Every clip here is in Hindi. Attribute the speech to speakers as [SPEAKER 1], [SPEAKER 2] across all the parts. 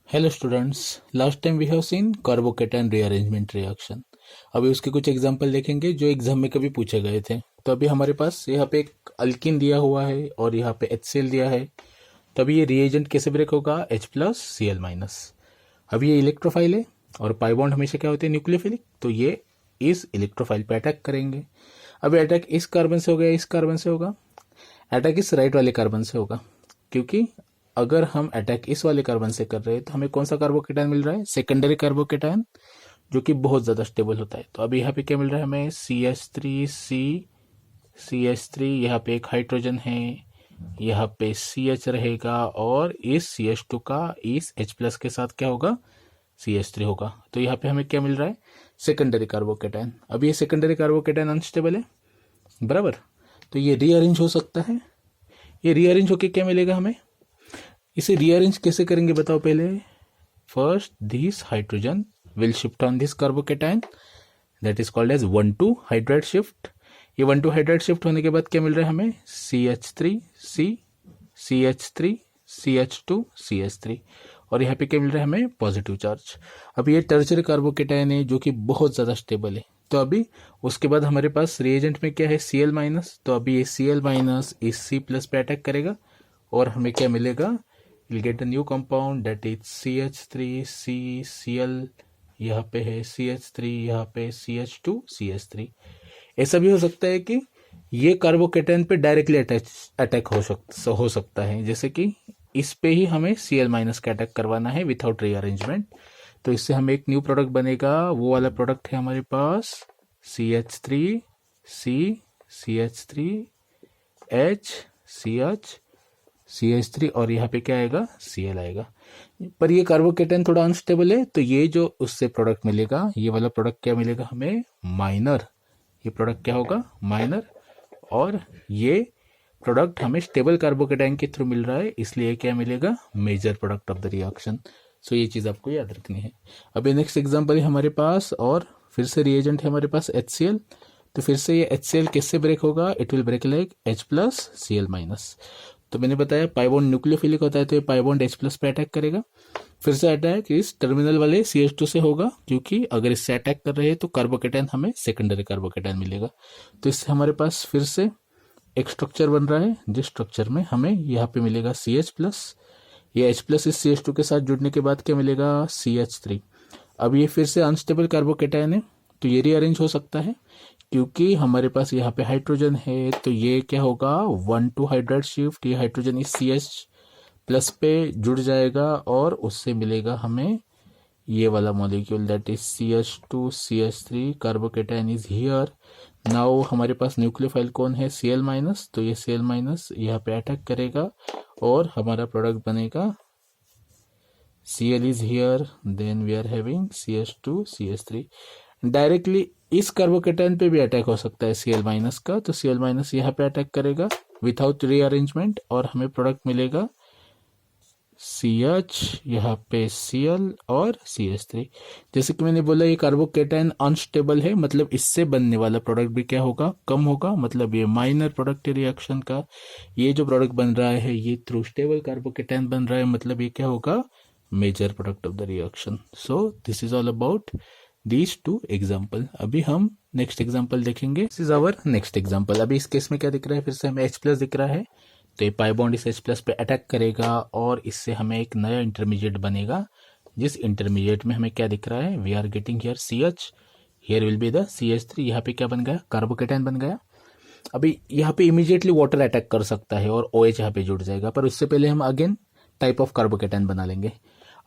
[SPEAKER 1] Hello students, last time we have seen carbocation rearrangement reaction. अभी उसके कुछ एग्जांपल देखेंगे जो एग्जाम में कभी पूछे गए थे। तो अभी हमारे पास यहाँ पे एक अल्किन दिया हुआ है और यहाँ पे HCl दिया है। तो अभी ये रिएजेंट कैसे ब्रेक होगा? H+Cl-। अभी ये इलेक्ट्रोफाइल है और पाई बॉन्ड हमेशा क्या होते हैं? न्यूक्लियोफिलिक। तो ये इस इलेक्ट्रोफाइल पे अटैक करेंगे। अभी अटैक इस कार्बन से हो गया, इस कार्बन से होगा, अटैक इस राइट वाले कार्बन से होगा। क्योंकि अगर हम अटैक इस वाले कार्बन से कर रहे हैं तो हमें कौन सा कार्बोकेटाइन मिल रहा है? सेकेंडरी कार्बोकेटाइन, जो कि बहुत ज़्यादा स्टेबल होता है। तो अभी यहाँ पे क्या मिल रहा है हमें? CH3 यहाँ पे एक हाइड्रोजन है, यहाँ पे CH रहेगा और इस CH2 का इस H+ के साथ क्या होगा? CH3 होगा। तो यहाँ पे हमें क्या मिल रहा है? Secondary carbocation. अब ये सेकेंडरी कार्बोकेटाइन अनस्टेबल है, बराबर। तो ये रीअरेंज हो सकता है। ये रीअरेंज होके क्या मिलेगा हमें? इसे रीअरेंज कैसे करेंगे बताओ पहले। First this hydrogen will shift on this carbocation, that is called as 1,2 hydride shift. ये 1,2 हाइड्राइड शिफ्ट होने के बाद क्या मिल रहा है हमें? CH3 CH2 CH3 और यहाँ पे क्या मिल रहा है हमें? Positive charge. अब ये टर्शियरी कार्बोकेटाइन है जो कि बहुत ज़्यादा स्टेबल है। तो अभी उसके बाद हमारे पास रिएजेंट में क्या है? Cl-। तो अभी ये Cl- इस C+ पे अटैक करेगा और हमें क्या मिलेगा? we'll get a new compound that is CH3CCl। यहाँ पे है CH3, यहाँ पे CH2 CH3। ऐसा भी हो सकता है कि ये कार्बोकेटाइन पे डायरेक्टली अटैक हो सकता है, जैसे कि इस पे ही हमें Cl- का अटैक करवाना है विथआउट रीअरेंजमेंट। तो इससे हमें एक न्यू प्रोडक्ट बनेगा। वो वाला प्रोडक्ट है हमारे पास CH3CCH3H CH और यहाँ पे क्या आएगा? Cl आएगा। पर ये कार्बोकेटाइन थोड़ा अनस्टेबल है, तो ये जो उससे प्रोडक्ट मिलेगा, ये वाला प्रोडक्ट क्या मिलेगा हमें? माइनर। ये प्रोडक्ट क्या होगा? माइनर। और ये प्रोडक्ट हमें स्टेबल कार्बोकेटाइन के थ्रू मिल रहा है, इसलिए क्या मिलेगा? Major product of the reaction. So ये चीज़ आपको याद रखनी है। अभी नेक्स्ट एग्जांपल है हमारे पास, और फिर से रिएजेंट है हमारे पास HCl। तो फिर से ये HCl किससे ब्रेक होगा? It will break like H+Cl-। तो मैंने बताया पाई बॉन्ड न्यूक्लियोफिलिक होता है, तो ये पाई बॉन्ड H+ पे अटैक करेगा। फिर से अटैक इस टर्मिनल वाले CH2 से होगा, क्योंकि अगर इससे अटैक कर रहे हैं तो कार्बोकेटाइन हमें सेकेंडरी कार्बोकेटाइन मिलेगा। तो इससे हमारे पास फिर से एक स्ट्रक्चर बन रहा है, जिस स्ट्रक्चर में हमें यहाँ पे मिलेगा CH+। ये H+ इस CH2 के साथ जुड़ने के बाद क्या मिलेगा? CH3। अब ये फिर से अनस्टेबल कार्बोकेटाइन है, तो ये रीअरेंज हो सकता है क्योंकि हमारे पास यहाँ पे हाइड्रोजन है। तो ये क्या होगा? 1,2 हाइड्राइड शिफ्ट। ये हाइड्रोजन इस CH+ पे जुड़ जाएगा और उससे मिलेगा हमें ये वाला molecule, that is CH2CH3। Carbocation is here. Now हमारे पास न्यूक्लियोफाइल कौन है? Cl-। तो ये Cl- यहाँ पे अटैक करेगा और हमारा प्रोडक्ट बनेगा Cl is here, then we are having CH2CH3। Directly इस कार्बोकेटाइन पे भी अटैक हो सकता है Cl- का। तो Cl- यहाँ पे अटैक करेगा विथआउट रीअरेंजमेंट और हमें प्रोडक्ट मिलेगा CH, यहाँ पे Cl और CH3। जैसे कि मैंने बोला ये कार्बोकेटाइन अनस्टेबल है, मतलब इससे बनने वाला प्रोडक्ट भी क्या होगा? कम होगा। मतलब ये माइनर प्रोडक्ट रिएक्शन का ये जो प्रोडक्ट बन रहा है ये थ्रू स्टेबल कार्बोकेटाइन बन रहा है, मतलब ये क्या होगा? Major product of the reaction. So this is all about these two example. अभी हम नेक्स्ट एग्जाम्पल देखेंगे। This is our next example. अभी इस केस में क्या दिख रहा है? फिर से हमें H+ दिख रहा है। तो ये पाई बॉन्ड इस H+ पे अटैक करेगा और इससे हमें एक नया इंटरमीडिएट बनेगा, जिस इंटरमीडिएट में हमें क्या दिख रहा है? We are getting here CH, here will be the CH3। यहाँ पे क्या बन गया? कार्बोकेटाइन बन गया। अभी यहाँ पे इमीडिएटली वाटर अटैक कर सकता है और OH यहाँ पे जुड़ जाएगा, पर उससे पहले हम अगेन टाइप ऑफ कार्बोकेटाइन बना लेंगे।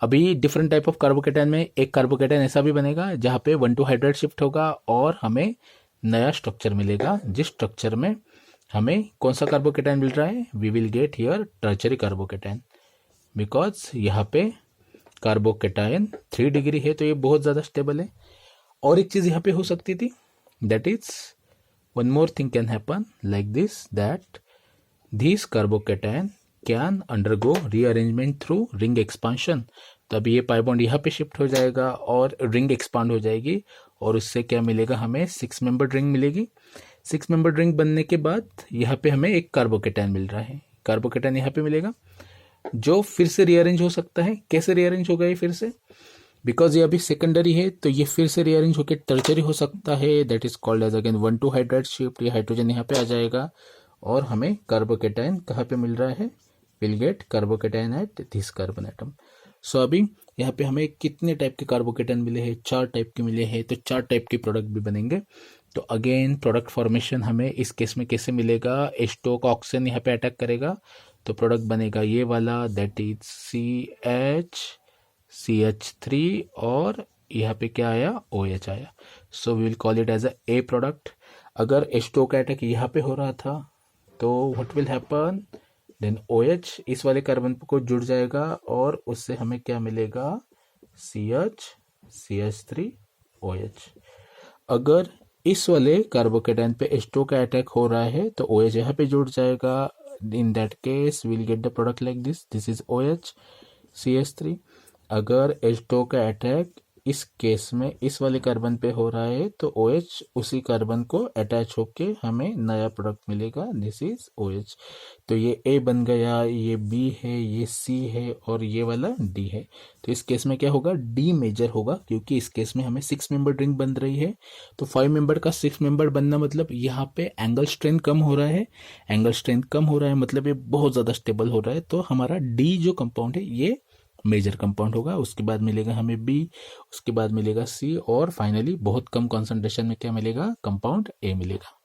[SPEAKER 1] अभी डिफरेंट टाइप ऑफ कार्बोकेटाइन में एक कार्बोकेटाइन ऐसा भी बनेगा जहाँ पे 1,2 हाइड्राइड शिफ्ट होगा और हमें नया स्ट्रक्चर मिलेगा, जिस स्ट्रक्चर में हमें कौन सा कार्बोकेटाइन मिल रहा है? We will get here tertiary carbocation, because यहाँ पे कार्बोकेटाइन 3 डिग्री है, तो ये बहुत ज़्यादा स्टेबल है। और एक चीज़ यहाँ पे हो सकती थी, that is one more thing can happen like this, that this carbocation can undergo rearrangement through ring expansion. तो अभी ये पाई बॉन्ड यहाँ पे शिफ्ट हो जाएगा और रिंग एक्सपांड हो जाएगी और उससे क्या मिलेगा हमें? 6 मेंबर्ड रिंग मिलेगी। 6 मेंबर्ड रिंग बनने के बाद यहाँ पे हमें एक कार्बोकेटाइन मिल रहा है। कार्बोकेटाइन यहाँ पे मिलेगा। जो फिर से रीअरेंज हो सकता है। कैसे रीअरेंज होगा ये फिर से? बिकॉज ये अभी सेकेंडरी है तो ये फिर से रीअरेंज होकर टर्चरी हो सकता है। That is called as again 1,2 hydride shift. ये हाइड्रोजन यहाँ पे आ जाएगा और हमें कार्बोकेटाइन कहाँ पे मिल रहा है? Will get carbocation at this carbon atom. So अभी यहाँ पे हमें कितने टाइप के कार्बोकेटाइन मिले हैं? 4 टाइप के मिले हैं। तो 4 टाइप के प्रोडक्ट भी बनेंगे। तो अगेन प्रोडक्ट फॉर्मेशन हमें इस केस में कैसे मिलेगा? H2O का ऑक्सीजन यहाँ पे अटैक करेगा तो प्रोडक्ट बनेगा ये वाला, दैट इज CH3 और यहाँ पे क्या आया? OH आया। So we will call it as a product. अगर H2O का अटैक यहाँ पे हो रहा था तो what will happen? Then OH इस वाले कार्बन को जुड़ जाएगा और उससे हमें क्या मिलेगा? CH3OH। अगर इस वाले कार्बोकेटाइन पे H2O का अटैक हो रहा है तो OH यहाँ पे जुड़ जाएगा। In that case will get the product like this is OH CH3। अगर H2O का अटैक इस केस में इस वाले कार्बन पे हो रहा है तो OH उसी कार्बन को अटैच होके हमें नया प्रोडक्ट मिलेगा, दिस इज OH। तो ये A बन गया, ये B है, ये C है और ये वाला D है। तो इस केस में क्या होगा? D मेजर होगा क्योंकि इस केस में हमें 6 मेंबर रिंग बन रही है। तो 5 मेंबर का 6 मेंबर बनना मतलब यहाँ पे एंगल स्ट्रेंथ कम हो रहा है। एंगल स्ट्रेंथ कम हो रहा है मतलब ये बहुत ज़्यादा स्टेबल हो रहा है। तो हमारा D जो कंपाउंड है ये मेजर कंपाउंड होगा। उसके बाद मिलेगा हमें B, उसके बाद मिलेगा C और फाइनली बहुत कम कॉन्सेंट्रेशन में क्या मिलेगा? कंपाउंड A मिलेगा।